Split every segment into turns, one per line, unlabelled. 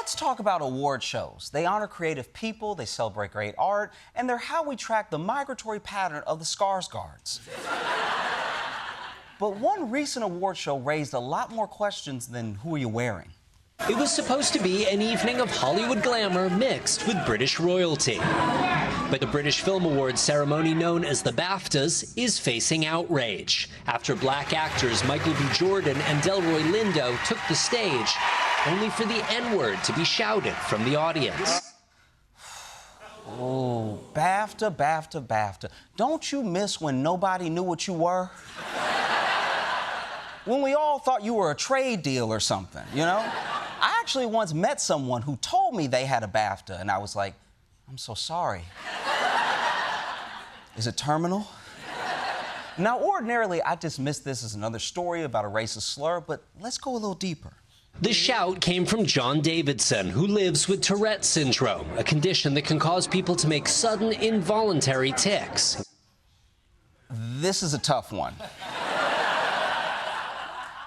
Let's talk about award shows. They honor creative people, they celebrate great art, and they're how we track the migratory pattern of the Skarsgårds. But one recent award show raised a lot more questions than who are you wearing?
It was supposed to be an evening of Hollywood glamour mixed with British royalty. But the British Film Awards ceremony known as the BAFTAs is facing outrage after black actors Michael B. Jordan and Delroy Lindo took the stage, only for the N-word to be shouted from the audience.
Oh, BAFTA, BAFTA, BAFTA. Don't you miss when nobody knew what you were? When we all thought you were a trade deal or something, you know? I actually once met someone who told me they had a BAFTA, and I was like, I'm so sorry. Is it terminal? Now, ordinarily, I dismiss this as another story about a racist slur, but let's go a little deeper.
The shout came from John Davidson, who lives with Tourette syndrome, a condition that can cause people to make sudden, involuntary tics.
This is a tough one.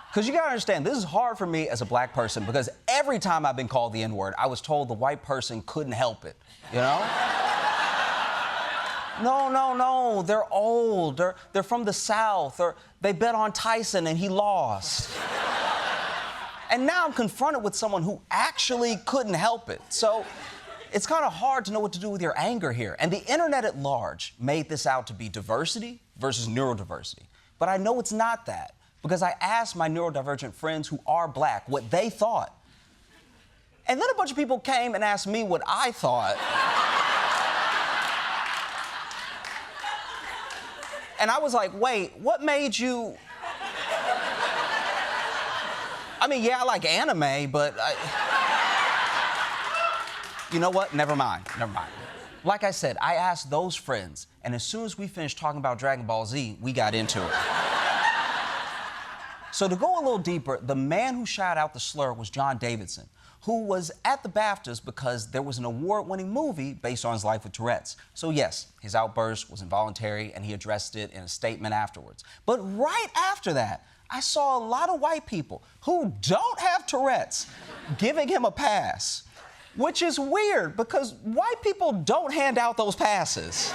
Because you gotta understand, this is hard for me as a black person because every time I've been called the N-word, I was told the white person couldn't help it, you know? No, they're old, they're from the South, or they bet on Tyson and he lost. And now I'm confronted with someone who actually couldn't help it. So it's kind of hard to know what to do with your anger here. And the internet at large made this out to be diversity versus neurodiversity. But I know it's not that, because I asked my neurodivergent friends who are black what they thought. And then a bunch of people came and asked me what I thought. And I was like, wait, what made you... I mean, yeah, I like anime, but you know what? Never mind. Like I said, I asked those friends, and as soon as we finished talking about Dragon Ball Z, we got into it. So to go a little deeper, the man who shouted out the slur was John Davidson, who was at the BAFTAs because there was an award-winning movie based on his life with Tourette's. So yes, his outburst was involuntary, and he addressed it in a statement afterwards. But right after that, I saw a lot of white people who don't have Tourette's giving him a pass, which is weird because white people don't hand out those passes.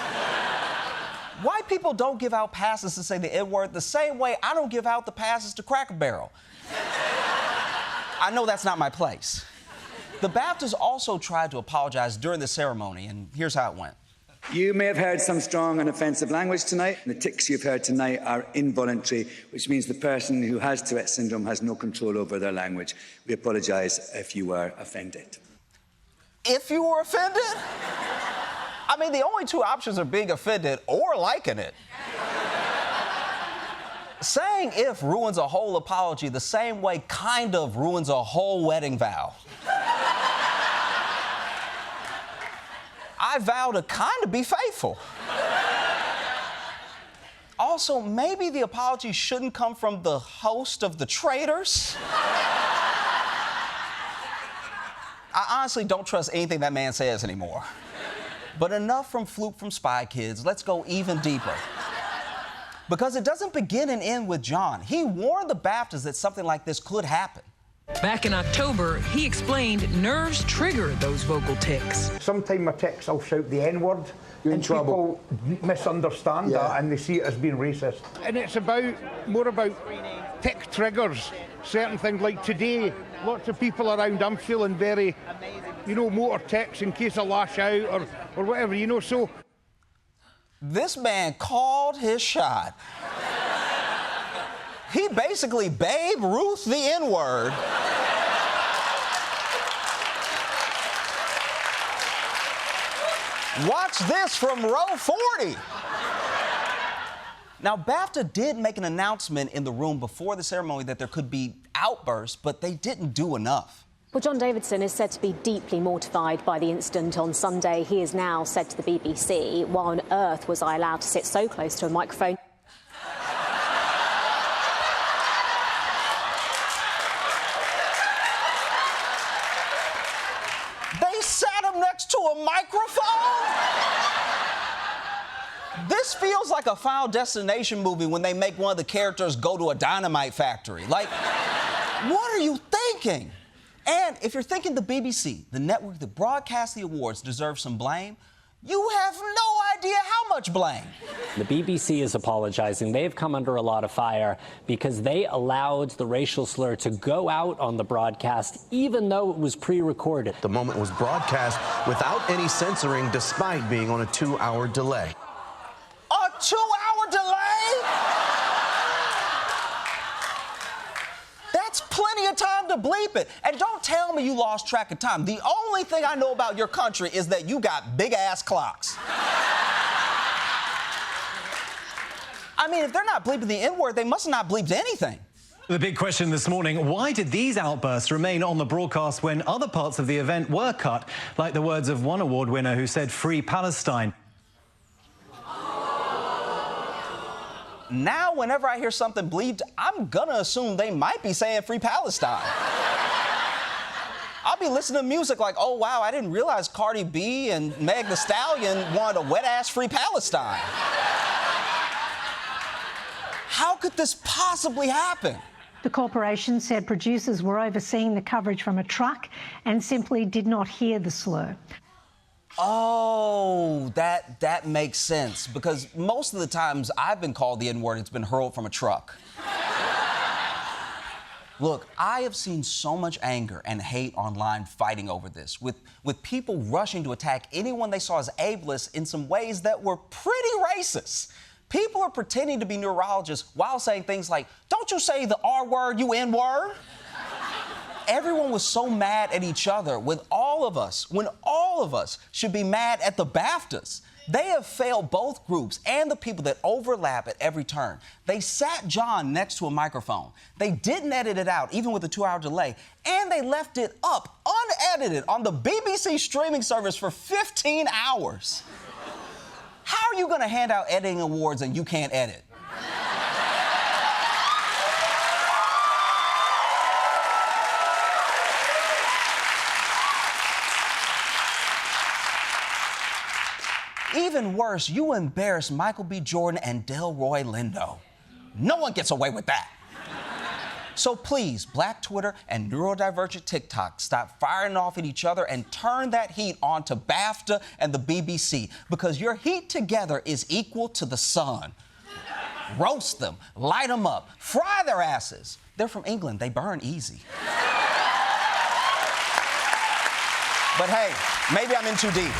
White people don't give out passes to say the N-word the same way I don't give out the passes to Cracker Barrel. I know that's not my place. The BAFTAs also tried to apologize during the ceremony, and here's how it went.
You may have heard some strong and offensive language tonight. The tics you've heard tonight are involuntary, which means the person who has Tourette syndrome has no control over their language. We apologise if you were offended.
If you were offended? I mean, the only two options are being offended or liking it. Saying if ruins a whole apology the same way kind of ruins a whole wedding vow. I vow to kind of be faithful. Also, maybe the apology shouldn't come from the host of The Traitors. I honestly don't trust anything that man says anymore. But enough from Fluke from Spy Kids. Let's go even deeper. Because it doesn't begin and end with John. He warned the BAFTAs that something like this could happen.
Back in October, he explained nerves trigger those vocal tics.
Sometimes my tics, I'll shout the N-word, and people misunderstand that and they see it as being racist.
And it's more about tic triggers, certain things like today, lots of people around, I'm feeling very, motor tics in case I lash out or whatever, so.
This man called his shot. He basically Babe Ruth the N-word. Watch this from row 40. Now, BAFTA did make an announcement in the room before the ceremony that there could be outbursts, but they didn't do enough.
Well, John Davidson is said to be deeply mortified by the incident on Sunday. He has now said to the BBC, why on earth was I allowed to sit so close to a microphone?
They sat him next to a microphone? This feels like a Final Destination movie when they make one of the characters go to a dynamite factory. Like, what are you thinking? And if you're thinking the BBC, the network that broadcasts the awards, deserves some blame, you have no idea how much blame.
The BBC is apologizing. They've come under a lot of fire because they allowed the racial slur to go out on the broadcast, even though it was pre-recorded.
The moment was broadcast without any censoring, despite being on a 2-hour delay.
A 2-hour delay? That's plenty of time to bleep it. And don't tell me you lost track of time. The only thing I know about your country is that you got big-ass clocks. I mean, if they're not bleeping the N-word, they must have not bleeped anything.
The big question this morning, why did these outbursts remain on the broadcast when other parts of the event were cut, like the words of one award winner who said, "Free Palestine"?
Now, whenever I hear something bleeped, I'm gonna assume they might be saying "Free Palestine." I'll be listening to music like, oh, wow, I didn't realize Cardi B and Meg Thee Stallion wanted a wet-ass Free Palestine. How could this possibly happen?
The corporation said producers were overseeing the coverage from a truck and simply did not hear the slur.
Oh, that makes sense, because most of the times I've been called the N-word, it's been hurled from a truck. Look, I have seen so much anger and hate online fighting over this, with people rushing to attack anyone they saw as ableist in some ways that were pretty racist. People are pretending to be neurologists while saying things like, "Don't you say the R word, you N-word?" Everyone was so mad at each other when all of us should be mad at the BAFTAs. They have failed both groups and the people that overlap at every turn. They sat Jon next to a microphone. They didn't edit it out, even with a 2-hour delay, and they left it up, unedited, on the BBC streaming service for 15 hours. How are you going to hand out editing awards and you can't edit? Even worse, you embarrassed Michael B. Jordan and Delroy Lindo. No one gets away with that. So please, Black Twitter and neurodivergent TikTok, stop firing off at each other and turn that heat onto BAFTA and the BBC, because your heat together is equal to the sun. Roast them, light them up, fry their asses. They're from England, they burn easy. But hey, maybe I'm in too deep.